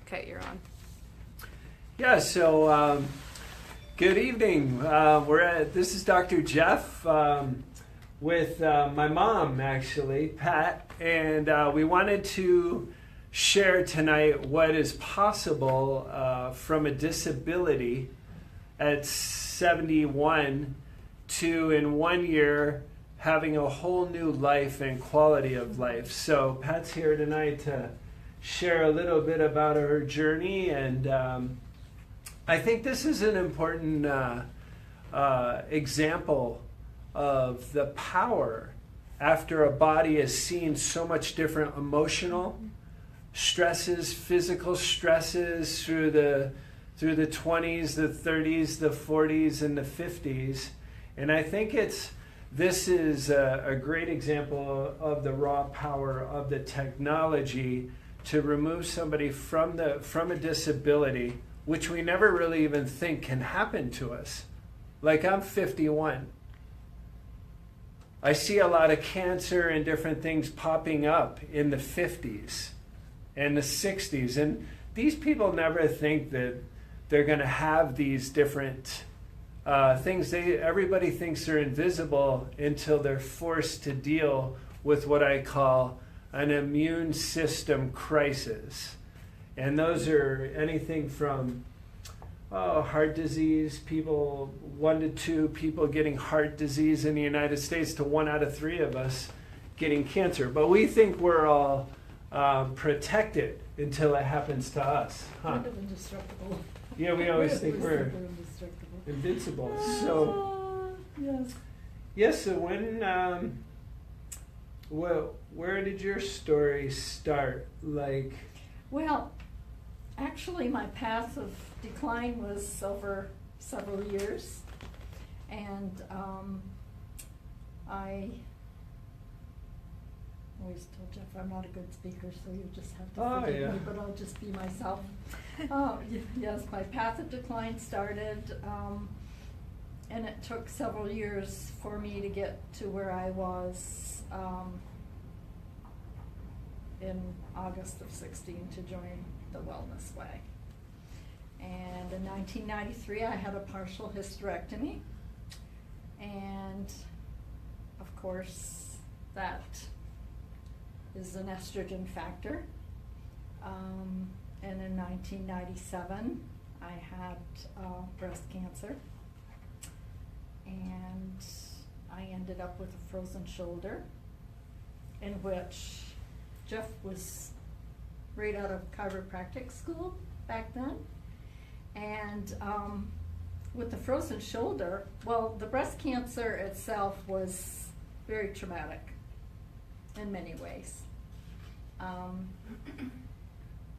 Okay, you're on. Yeah, so good evening. This is Dr. Jeff with my mom, actually, Pat, and we wanted to share tonight what is possible from a disability at 71 to, in 1 year, having a whole new life and quality of life. So Pat's here tonight to share a little bit about her journey, and I think this is an important example of the power after a body has seen so much different emotional stresses, physical stresses through the 20s, the 30s, the 40s, and the 50s. And I think this is a great example of the raw power of the technology to remove somebody from a disability, which we never really even think can happen to us. Like, I'm 51. I see a lot of cancer and different things popping up in the 50s and the 60s. And these people never think that they're going to have these different things. Everybody thinks they're invisible until they're forced to deal with what I call an immune system crisis. And those are anything from heart disease, 1 to 2 people getting heart disease in the United States to 1 out of 3 of us getting cancer. But we think we're all protected until it happens to us. Kind of indestructible. Yeah, we always think we're invincible. So, yes. Yes, so when, where did your story start? Like, Well, actually, my path of decline was over several years, and I always told Jeff I'm not a good speaker, so you just have to forgive me, but I'll just be myself. Yes, my path of decline started, and it took several years for me to get to where I was in August of 16 to join the Wellness Way. And in 1993, I had a partial hysterectomy, and of course that is an estrogen factor. And in 1997, I had breast cancer, and I ended up with a frozen shoulder, in which Jeff was right out of chiropractic school back then. And with the frozen shoulder, well, the breast cancer itself was very traumatic in many ways.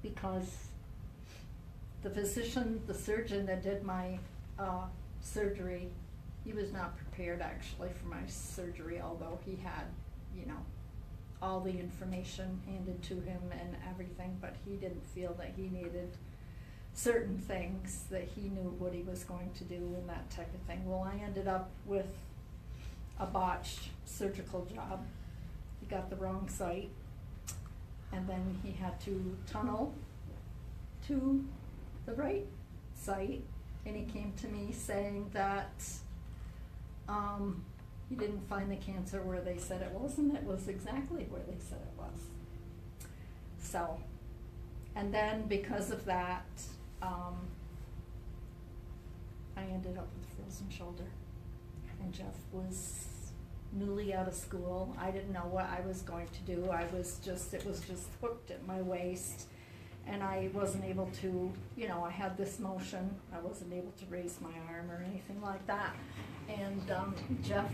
Because the physician, the surgeon that did my surgery, he was not prepared actually for my surgery, although he had, all the information handed to him and everything, but he didn't feel that he needed certain things, that he knew what he was going to do and that type of thing. Well, I ended up with a botched surgical job. He got the wrong site, and then he had to tunnel to the right site, and he came to me saying that he didn't find the cancer where they said it was, and it was exactly where they said it was. So, and then because of that, I ended up with a frozen shoulder, and Jeff was newly out of school. I didn't know what I was going to do. It was just hooked at my waist, and I wasn't able to, I had this motion. I wasn't able to raise my arm or anything like that. And Jeff,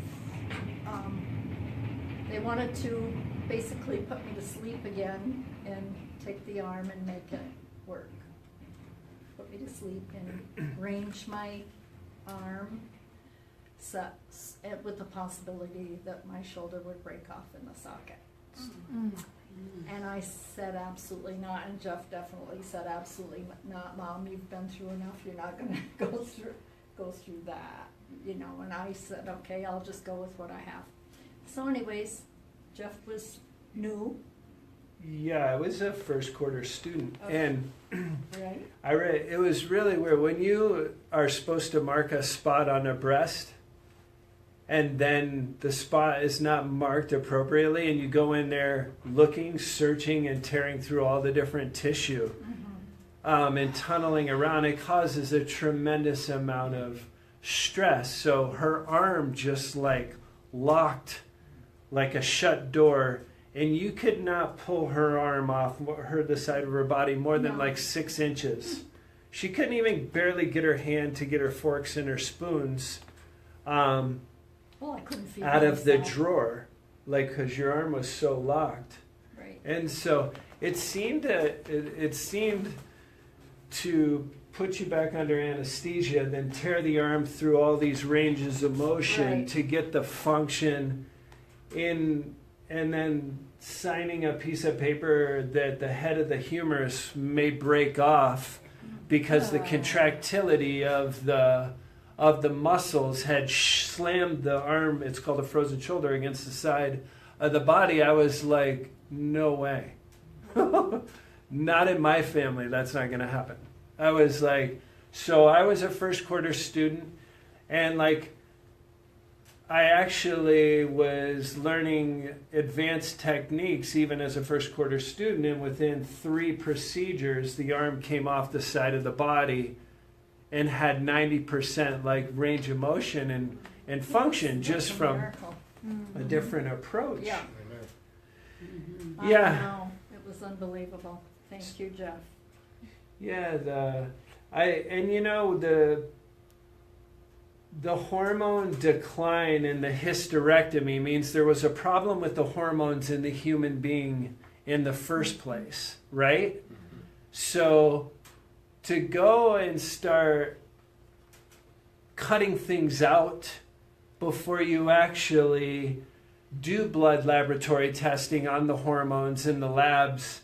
they wanted to basically put me to sleep again and take the arm and make it work. Put me to sleep and range my arm with the possibility that my shoulder would break off in the socket. Mm-hmm. And I said absolutely not, and Jeff definitely said absolutely not. Mom, you've been through enough. You're not going to go through that, And I said, okay, I'll just go with what I have. So anyways, Jeff was new. Yeah, I was a first quarter student, Okay. and Right? I read it was really weird when you are supposed to mark a spot on a breast, and then the spot is not marked appropriately, and you go in there looking, searching, and tearing through all the different tissue, and tunneling around. It causes a tremendous amount of stress. So her arm just like locked like a shut door, and you could not pull her arm off the side of her body more than No. like 6 inches. She couldn't even barely get her hand to get her forks and her spoons Well, I couldn't feel out of the myself. drawer, like because your arm was so locked. Right. And so it seemed to put you back under anesthesia, then tear the arm through all these ranges of motion Right. to get the function in, and then signing a piece of paper that the head of the humerus may break off because the contractility of the muscles had slammed the arm, it's called a frozen shoulder, against the side of the body. I was like, no way. Not in my family, that's not going to happen. I was like, so I was a first quarter student, and like I actually was learning advanced techniques even as a first quarter student, and within 3 procedures the arm came off the side of the body and had 90% like range of motion and function It's just a from miracle. a different approach. Yeah. Amen. Yeah. I know. It was unbelievable. Thank you, Jeff. Yeah, the hormone decline and the hysterectomy means there was a problem with the hormones in the human being in the first place, right? So to go and start cutting things out before you actually do blood laboratory testing on the hormones in the labs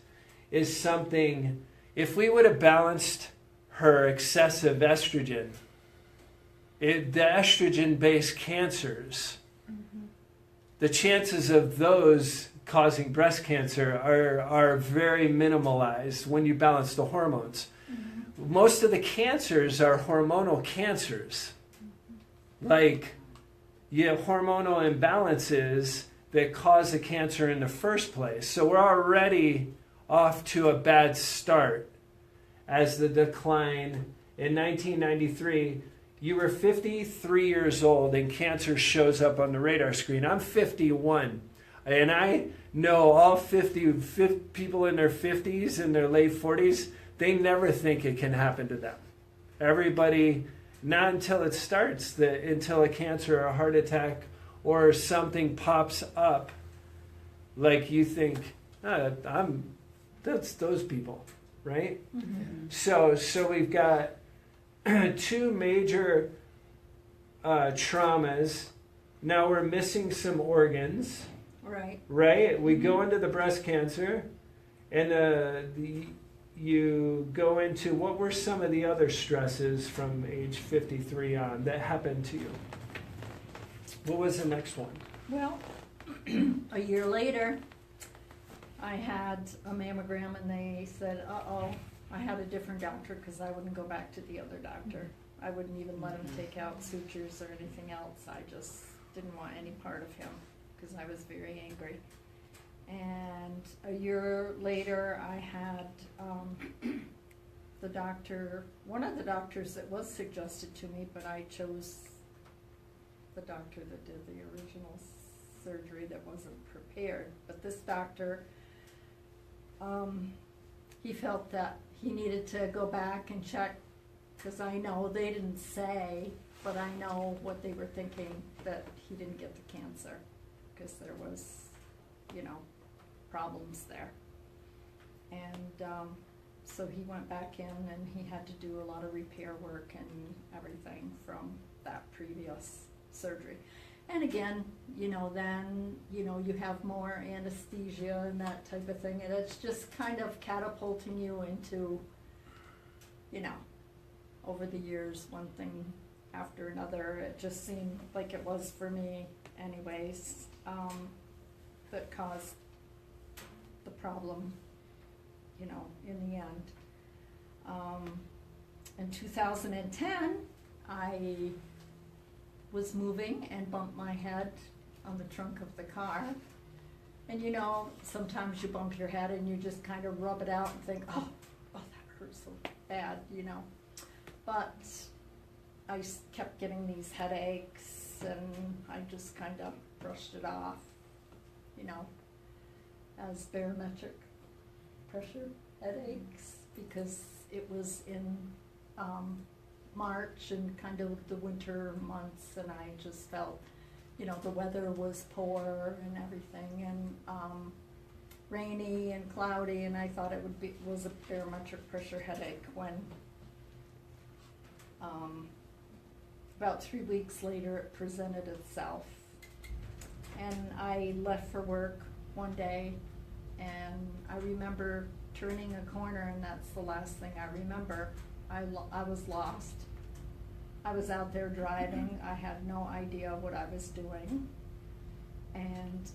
is something. If we would have balanced her excessive estrogen, the estrogen-based cancers, the chances of those causing breast cancer are very minimalized when you balance the hormones. Most of the cancers are hormonal cancers. Like, you have hormonal imbalances that cause the cancer in the first place. So we're already off to a bad start as the decline. In 1993, you were 53 years old and cancer shows up on the radar screen. I'm 51. And I know all 50 people in their 50s and their late 40s, they never think it can happen to them. Everybody, not until it starts, until a cancer or a heart attack or something pops up, like you think, that's those people, right? So we've got 2 major traumas. Now we're missing some organs, Right. right? We go into the breast cancer, and you go into, what were some of the other stresses from age 53 on that happened to you? What was the next one? Well, a year later, I had a mammogram and they said, uh-oh, I had a different doctor because I wouldn't go back to the other doctor. I wouldn't even let him take out sutures or anything else. I just didn't want any part of him because I was very angry. And a year later, I had one of the doctors that was suggested to me, but I chose the doctor that did the original surgery that wasn't prepared. But this doctor, he felt that he needed to go back and check, because I know they didn't say, but I know what they were thinking, that he didn't get the cancer, because there was, problems there. And so he went back in and he had to do a lot of repair work and everything from that previous surgery. And again, then, you have more anesthesia and that type of thing, and it's just kind of catapulting you into, over the years, one thing after another. It just seemed like it was for me anyways, that caused the the problem, you know, in the end. In 2010, I was moving and bumped my head on the trunk of the car. And you know, sometimes you bump your head and you just kind of rub it out and think, oh, that hurts so bad, you know. But I kept getting these headaches, and I just kind of brushed it off, you know, as barometric pressure headaches, because it was in March and kind of the winter months, and I just felt, you know, the weather was poor and everything, and rainy and cloudy, and I thought it was a barometric pressure headache when about 3 weeks later it presented itself. And I left for work one day, and I remember turning a corner, and that's the last thing I remember. I was lost. I was out there driving. I had no idea what I was doing. And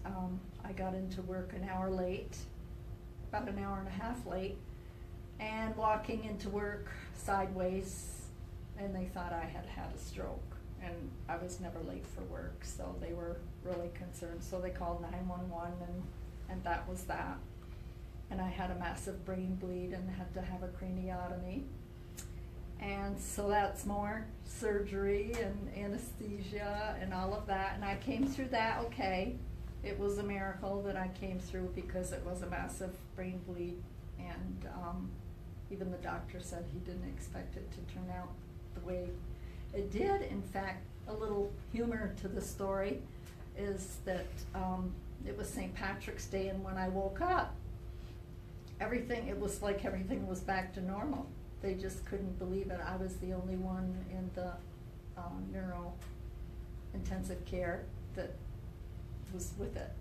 I got into work an hour late, about an hour and a half late, and walking into work sideways, and they thought I had had a stroke. And I was never late for work, so they were really concerned. So they called 911, and that was that. And I had a massive brain bleed and had to have a craniotomy. And so that's more surgery and anesthesia and all of that. And I came through that okay. It was a miracle that I came through, because it was a massive brain bleed. And even the doctor said he didn't expect it to turn out the way it did. In fact, a little humor to the story is that it was St. Patrick's Day, and when I woke up, it was like everything was back to normal. They just couldn't believe it. I was the only one in the neuro intensive care that was with it.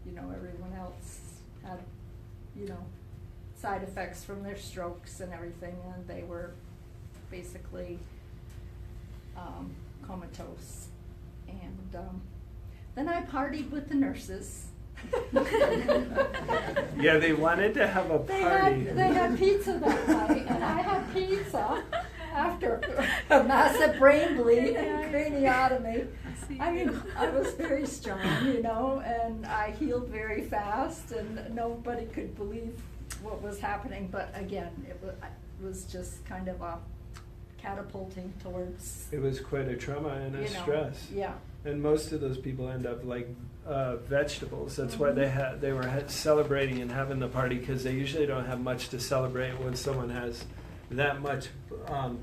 You know, everyone else had, you know, side effects from their strokes and everything, and they were basically comatose. And then I partied with the nurses. Yeah, they wanted to have a party. They had pizza that night, and I had pizza after a massive brain bleed and craniotomy. I mean, I was very strong, you know, and I healed very fast, and nobody could believe what was happening. But again, it was just kind of a catapulting towards. It was quite a trauma and a stress. Yeah. And most of those people end up like vegetables. That's why they were celebrating and having the party, because they usually don't have much to celebrate when someone has that much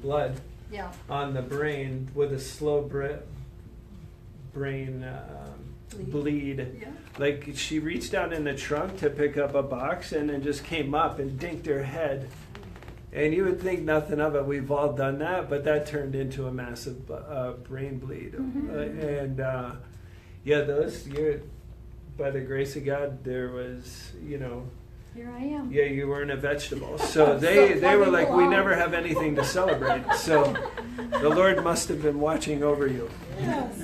blood on the brain with a slow brain bleed. Yeah. Like, she reached down in the trunk to pick up a box and then just came up and dinked her head. And you would think nothing of it. We've all done that, but that turned into a massive brain bleed. By the grace of God, there was, you know. Here I am. Yeah, you weren't a vegetable. So they were like, we never have anything to celebrate. So the Lord must have been watching over you. Yes,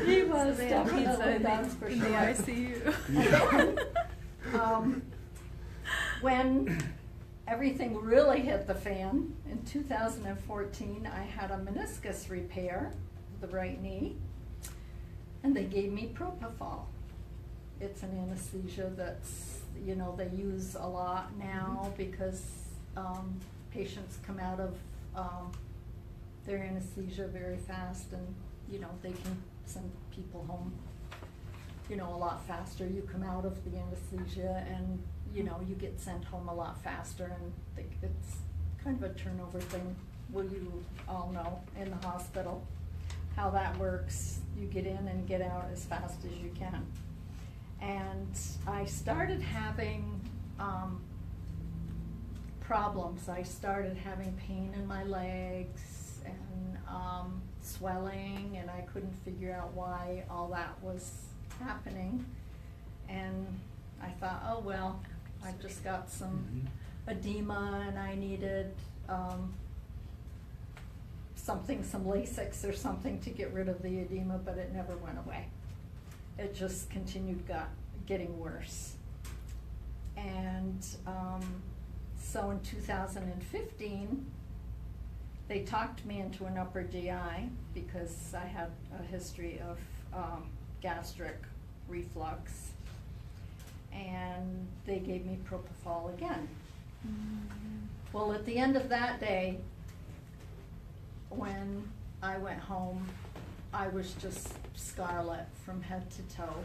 he was They had definitely, pizza that's for in sure. the ICU. When everything really hit the fan, in 2014, I had a meniscus repair, the right knee, and they gave me propofol. It's an anesthesia that's, you know, they use a lot now because patients come out of their anesthesia very fast, and, you know, they can send people home, you know, a lot faster. You come out of the anesthesia and, you know, you get sent home a lot faster, and it's kind of a turnover thing. Well, you all know in the hospital how that works. You get in and get out as fast as you can. And I started having problems. I started having pain in my legs and swelling, and I couldn't figure out why all that was happening. And I thought, oh well, I just got some edema, and I needed some Lasix or something to get rid of the edema, but it never went away. It just continued getting worse. And so in 2015, they talked me into an upper GI because I had a history of gastric reflux, and they gave me propofol again. Well, at the end of that day, when I went home, I was just scarlet from head to toe.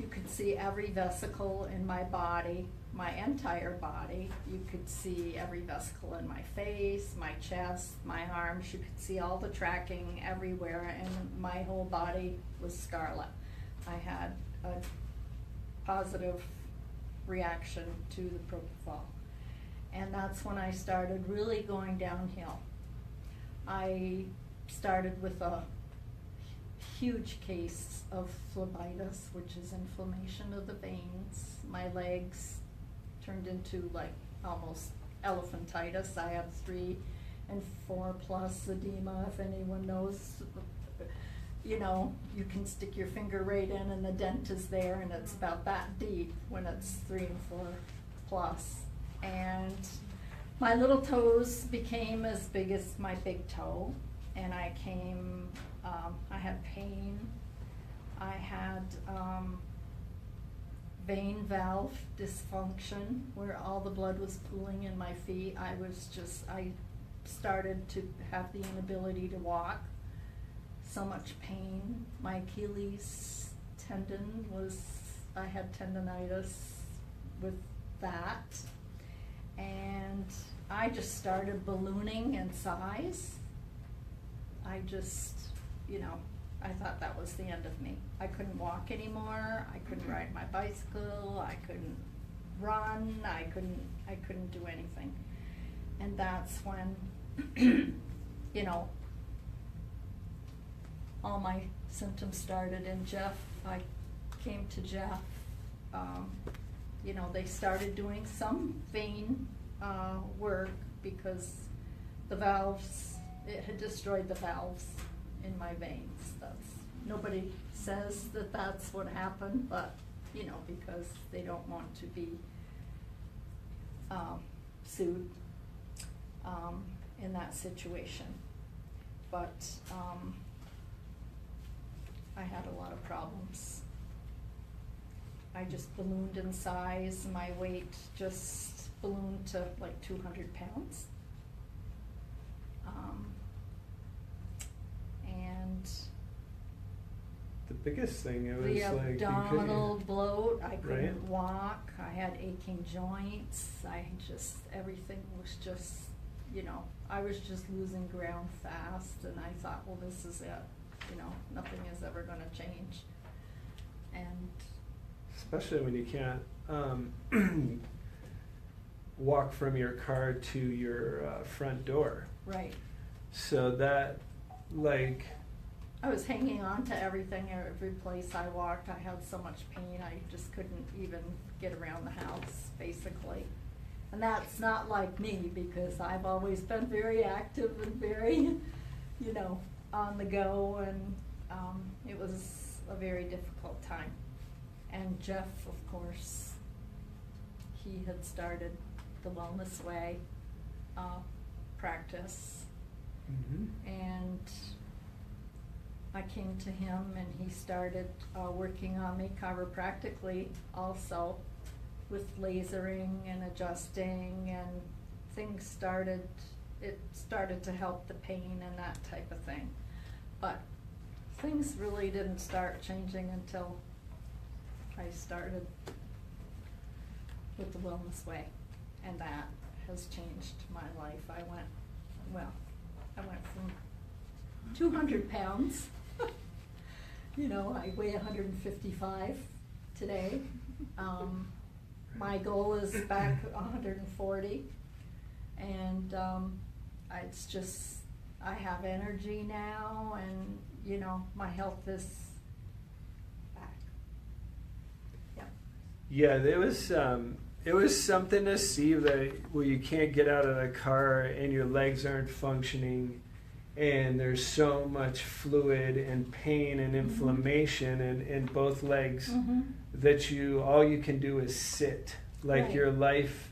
You could see every vesicle in my body, my entire body. You could see every vesicle in my face, my chest, my arms. You could see all the tracking everywhere, and my whole body was scarlet. I had a positive reaction to the propofol. And that's when I started really going downhill. I started with a huge case of phlebitis, which is inflammation of the veins. My legs turned into like almost elephantitis. I have 3 and 4 plus edema, if anyone knows. You know, you can stick your finger right in and the dent is there, and it's about that deep when it's 3 and 4 plus. And my little toes became as big as my big toe, and I had pain. I had vein valve dysfunction where all the blood was pooling in my feet. I started to have the inability to walk. So much pain. My Achilles tendon I had tendonitis with that. And I just started ballooning in size. I just, I thought that was the end of me. I couldn't walk anymore. I couldn't ride my bicycle. I couldn't run. I couldn't do anything. And that's when, all my symptoms started. And I came to Jeff. They started doing some vein work because the valves, it had destroyed the valves in my veins. Nobody says that that's what happened, but, because they don't want to be sued in that situation. But I had a lot of problems. I just ballooned in size. My weight just ballooned to like 200 pounds. And the biggest thing, it was the like abdominal bloat, I couldn't Right. walk. I had aching joints. Everything was just, I was just losing ground fast, and I thought, well, this is it. Nothing is ever going to change. And especially when you can't walk from your car to your front door. right. So that, like, I was hanging on to everything. Every place I walked, I had so much pain, I just couldn't even get around the house, basically. And that's not like me, because I've always been very active and very, on the go, and it was a very difficult time. And Jeff, of course, he had started the Wellness Way practice. And I came to him, and he started working on me chiropractically also, with lasering and adjusting, and it started to help the pain and that type of thing. But things really didn't start changing until I started with the Wellness Way, and that has changed my life. I went from 200 pounds, I weigh 155 today. My goal is back 140, and it's just, I have energy now, and my health is back. yeah, it was something to see that where you can't get out of the car and your legs aren't functioning, and there's so much fluid and pain and inflammation in both legs that all you can do is sit like Right. your life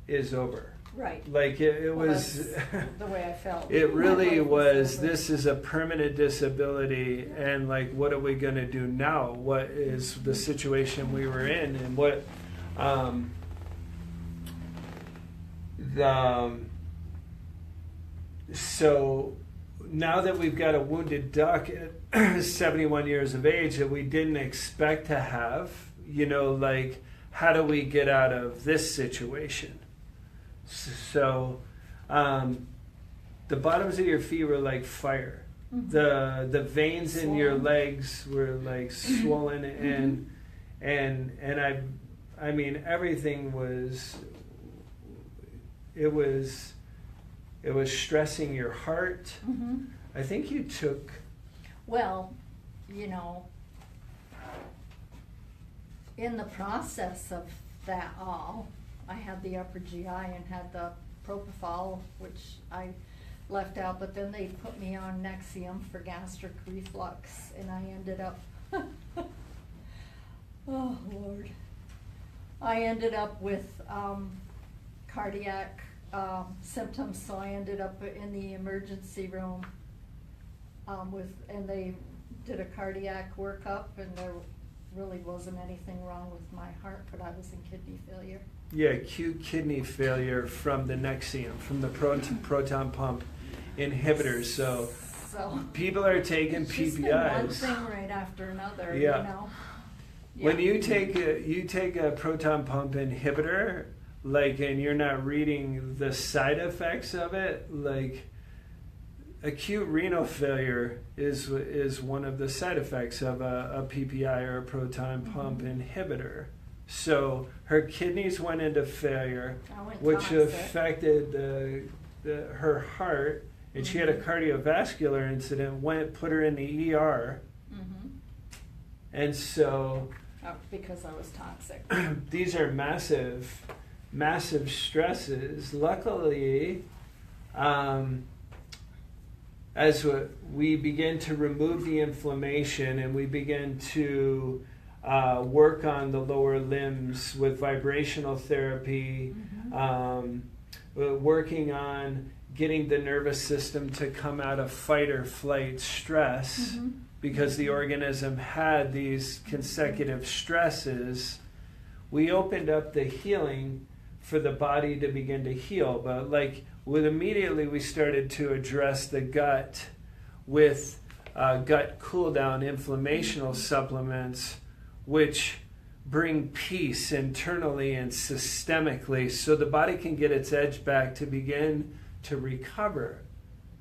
is over. Right. Like it Well, was, that's the way I felt. it My really life was, over. this is a permanent disability, and like, what are we going to do now? What is the situation we were in, and what, so now that we've got a wounded duck at 71 years of age that we didn't expect to have, you know, like, how do we get out of this situation? So, the bottoms of your feet were like fire. Mhm. The veins in your Swollen. legs were like swollen, and I mean everything was. It was stressing your heart. Mhm. I think you took. Well, you know, in the process of that all, I had the upper GI and had the propofol, which I left out, but then they put me on Nexium for gastric reflux, and I ended up, oh Lord, I ended up with cardiac symptoms, so I ended up in the emergency room and they did a cardiac workup, and there really wasn't anything wrong with my heart, but I was in kidney failure. Yeah, acute kidney failure from the Nexium, from the proton pump inhibitors. So So people are taking it's just been one PPIs. thing right after another, Yeah. you know. When Yeah. you take a proton pump inhibitor, like, and you're not reading the side effects of it, like, acute renal failure is one of the side effects of a PPI or a proton pump inhibitor. So her kidneys went into failure, I went which toxic. affected her heart, and she had a cardiovascular incident. Put her in the ER, Mhm. and so Because I was toxic. these are massive stresses. Luckily, as we begin to remove the inflammation and we begin to work on the lower limbs with vibrational therapy, working on getting the nervous system to come out of fight or flight stress, because the organism had these consecutive stresses, we opened up the healing for the body to begin to heal. But like, immediately we started to address the gut with gut cool down inflammational supplements, which bring peace internally and systemically, so the body can get its edge back to begin to recover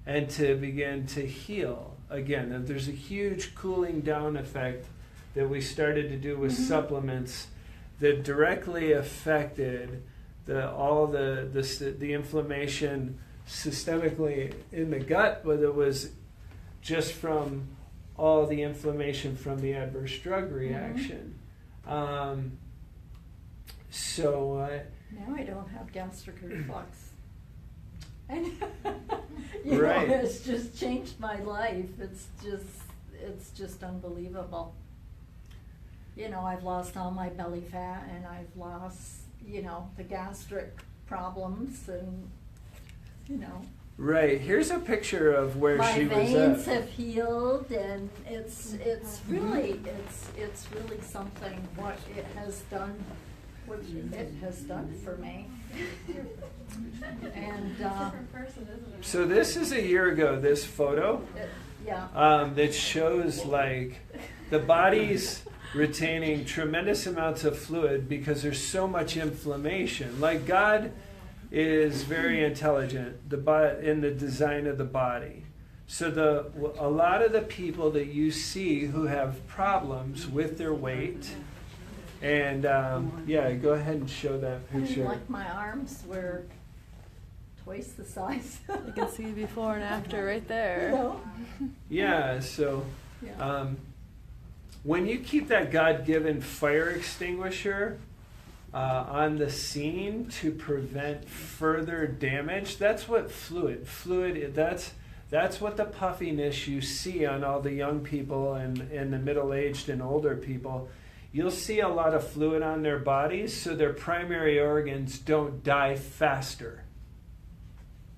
and to begin to heal again. And there's a huge cooling down effect that we started to do with supplements that directly affected all the inflammation systemically in the gut, but it was just from all the inflammation from the adverse drug reaction. So Now I don't have gastric reflux. And you Right. know, it's just changed my life. It's just unbelievable. You know, I've lost all my belly fat, and I've lost, you know, the gastric problems, and, you know, right, here's a picture of where my she was veins at. have healed, and it's really something what it has done for me. And So this is a year ago, this photo, that shows like the body's retaining tremendous amounts of fluid because there's so much inflammation. Like, God is very intelligent in the design of the body. So a lot of the people that you see who have problems with their weight, and yeah, go ahead and show that picture. like my arms were twice the size. You can see before and after right You there. know? Yeah, so Yeah. when you keep that God-given fire extinguisher on the scene to prevent further damage, that's what fluid, that's what the puffiness you see on all the young people and the middle-aged and older people. you'll see a lot of fluid on their bodies, so their primary organs don't die faster.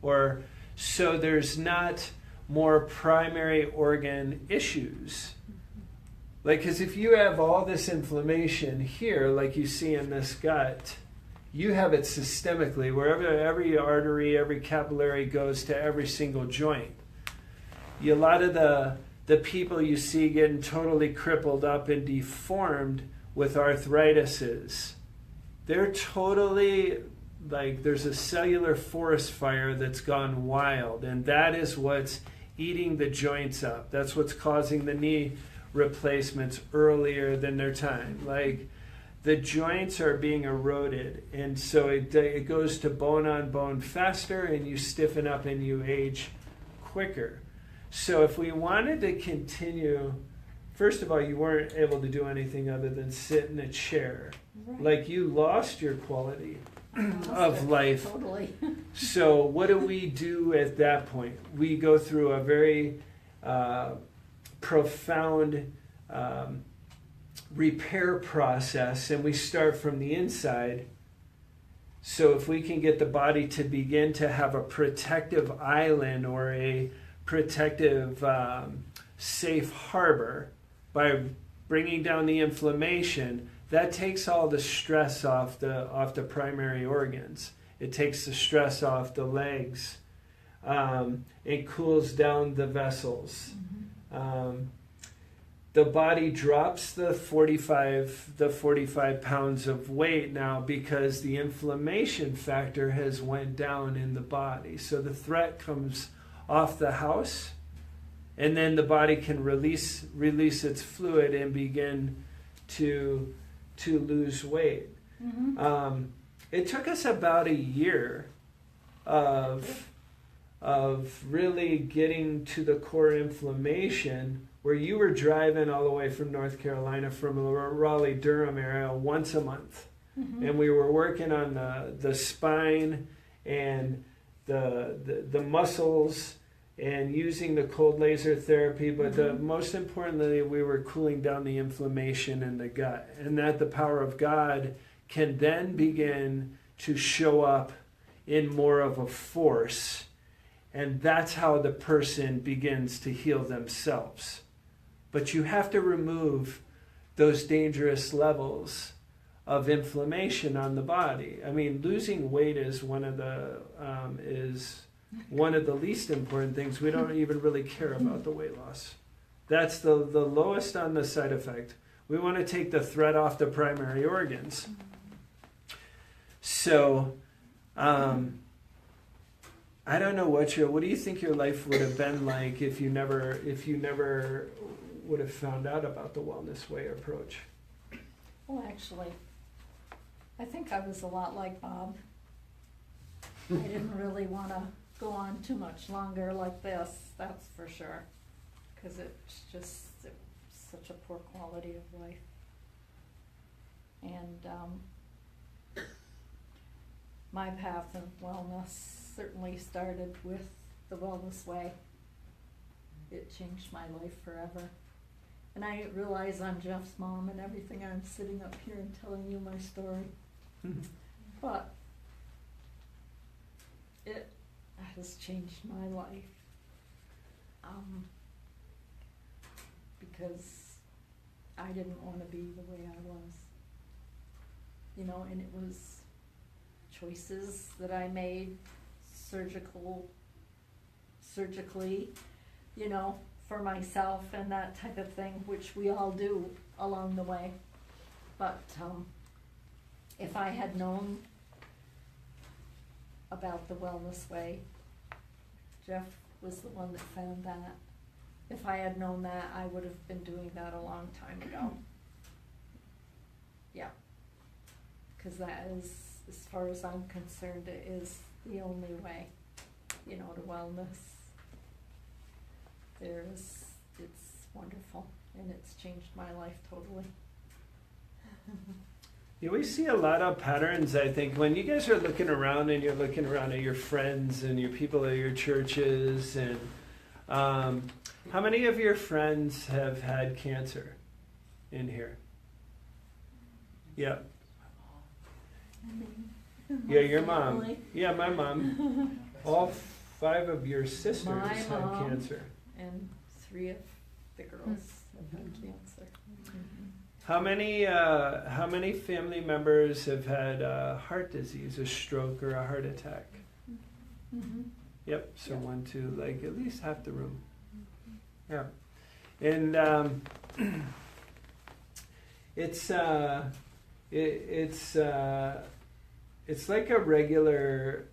Or so there's not more primary organ issues. Like, because if you have all this inflammation here, like you see in this gut, you have it systemically, wherever every artery, every capillary goes to every single joint. A lot of the people you see getting totally crippled up and deformed with arthritises, they're totally, like, there's a cellular forest fire that's gone wild, and that is what's eating the joints up. That's what's causing the knee replacements earlier than their time. Like, the joints are being eroded, and so it goes to bone on bone faster, and you stiffen up and you age quicker. So if we wanted to continue, first of all, you weren't able to do anything other than sit in a chair. Right. Like, you lost your quality of life. Totally. So what do we do at that point? We go through a very profound repair process, and we start from the inside. So if we can get the body to begin to have a protective island or a protective safe harbor by bringing down the inflammation, that takes all the stress off the primary organs. It takes the stress off the legs. It cools down the vessels. The body drops the 45 pounds of weight now because the inflammation factor has went down in the body. So the threat comes off the house, and then the body can release its fluid and begin to lose weight. It took us about a year of really getting to the core inflammation, where you were driving all the way from North Carolina, from the Raleigh-Durham area, once a month. And we were working on the spine and the muscles and using the cold laser therapy, but most importantly, we were cooling down the inflammation in the gut, and that the power of God can then begin to show up in more of a force, and that's how the person begins to heal themselves. But you have to remove those dangerous levels of inflammation on the body. I mean, losing weight is one of the least important things. We don't even really care about the weight loss. That's the lowest on the side effect. We want to take the threat off the primary organs. So, I don't know what do you think your life would have been like if you never would have found out about the Wellness Way approach? Well, actually, I think I was a lot like Bob. I didn't really want to go on too much longer like this, that's for sure, because it's such a poor quality of life. And my path in wellness certainly started with the Wellness Way. It changed my life forever. And I realize I'm Jeff's mom and everything. I'm sitting up here and telling you my story. But it has changed my life. Because I didn't want to be the way I was. And it was choices that I made surgically, for myself and that type of thing, which we all do along the way. But if I had known about the Wellness Way, Jeff was the one that found that. If I had known that, I would have been doing that a long time ago. Yeah. Because that is, as far as I'm concerned, it is the only way, to wellness. It's wonderful, and it's changed my life totally. Yeah, we see a lot of patterns, I think, when you guys are looking around and you're looking around at your friends and your people at your churches. And how many of your friends have had cancer in here? Yeah. And Yeah, my your mom. family. Yeah, my mom. All 5 of your sisters My had mom. cancer. And 3 of the girls have had cancer. How many family members have had heart disease, a stroke, or a heart attack? Mm-hmm. Yep. So Yeah. 1, 2, like at least half the room. Yeah. And it's like a regular.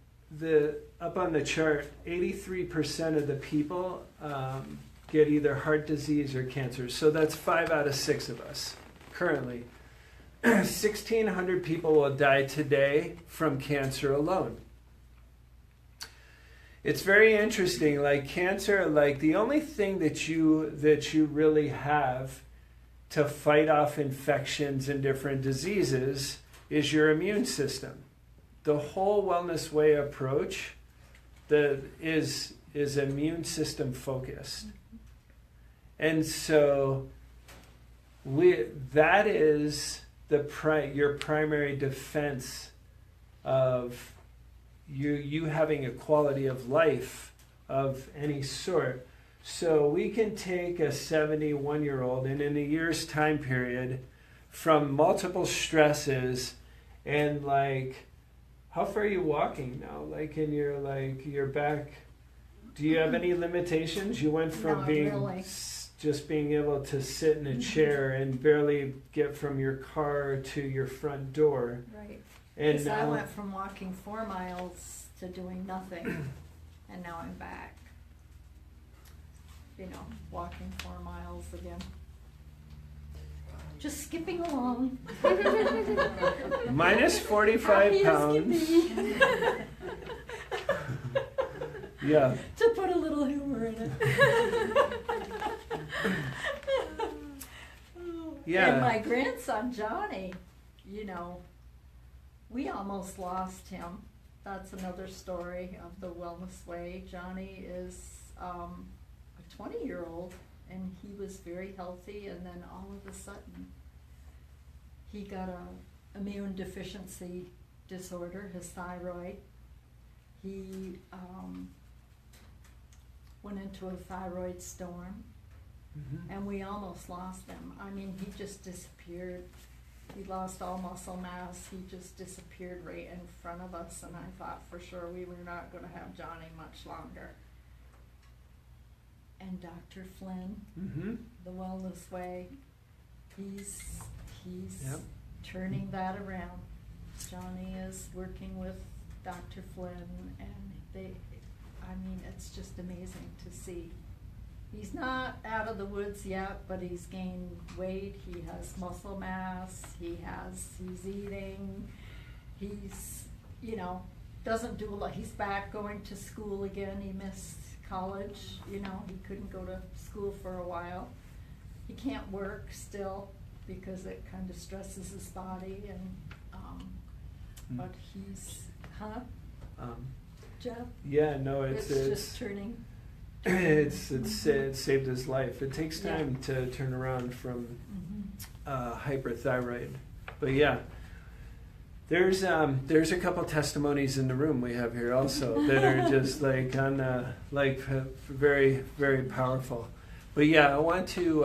Up on the chart, 83% of the people get either heart disease or cancer. So that's 5 out of 6 of us currently. 1,600 people will die today from cancer alone. It's very interesting. Like cancer, like the only thing that you really have to fight off infections and different diseases is your immune system. The whole Wellness Way approach is immune system focused. And so that is your primary defense of you having a quality of life of any sort. So we can take a 71-year-old and in a year's time period from multiple stresses and like, how far are you walking now? Like in your back, do you have any limitations? You went from Not being really. just being able to sit in a chair and barely get from your car to your front door. Right. And Because I now, went from walking 4 miles to doing nothing, and now I'm back. Walking 4 miles again. Just skipping along. minus 45 Happy as can pounds. be. Yeah. To put a little humor in it. Yeah. And my grandson, Johnny, we almost lost him. That's another story of the Wellness Way. Johnny is a 20-year-old, and he was very healthy, and then all of a sudden, he got a immune deficiency disorder, his thyroid. He went into a thyroid storm, and we almost lost him. I mean, he just disappeared. He lost all muscle mass. He just disappeared right in front of us, and I thought for sure we were not going to have Johnny much longer. And Dr. Flynn, the Wellness Way, he's Yep. turning that around. Johnny is working with Dr. Flynn, and it's just amazing to see. He's not out of the woods yet, but he's gained weight. He has muscle mass. He's eating. He's, doesn't do a lot. He's back going to school again. He missed college. He couldn't go to school for a while. He can't work still because it kind of stresses his body. But he's, Jeff? Yeah, no, It's just turning. It's saved his life. It takes Yeah. time to turn around from hyperthyroid, but yeah, there's a couple testimonies in the room we have here also that are just very, very powerful. But yeah, I want to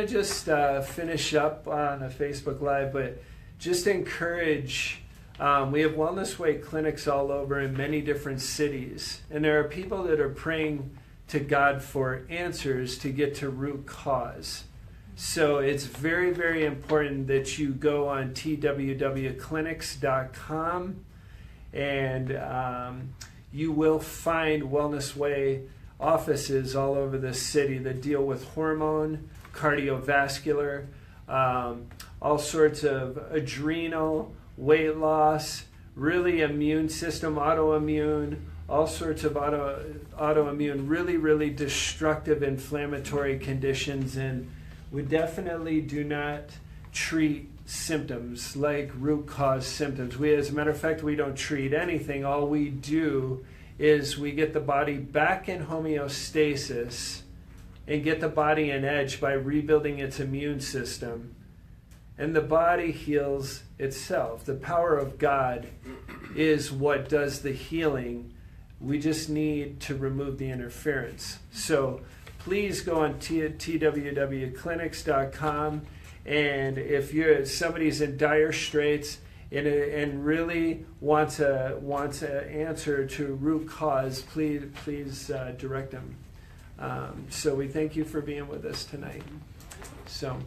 just finish up on a Facebook Live, but just encourage. We have Wellness Way clinics all over in many different cities, and there are people that are praying to God for answers to get to root cause. So it's very, very important that you go on twwclinics.com, and you will find Wellness Way offices all over the city that deal with hormone, cardiovascular, all sorts of adrenal, weight loss, really immune system, autoimmune, all sorts of autoimmune, really, really destructive inflammatory conditions. And we definitely do not treat symptoms like root cause symptoms. As a matter of fact, we don't treat anything. All we do is we get the body back in homeostasis and get the body in edge by rebuilding its immune system. and the body heals itself. The power of God is what does the healing. We just need to remove the interference. So please go on twwclinics.com, and if somebody's in dire straits and really wants an answer to root cause, please direct them. So we thank you for being with us tonight. So.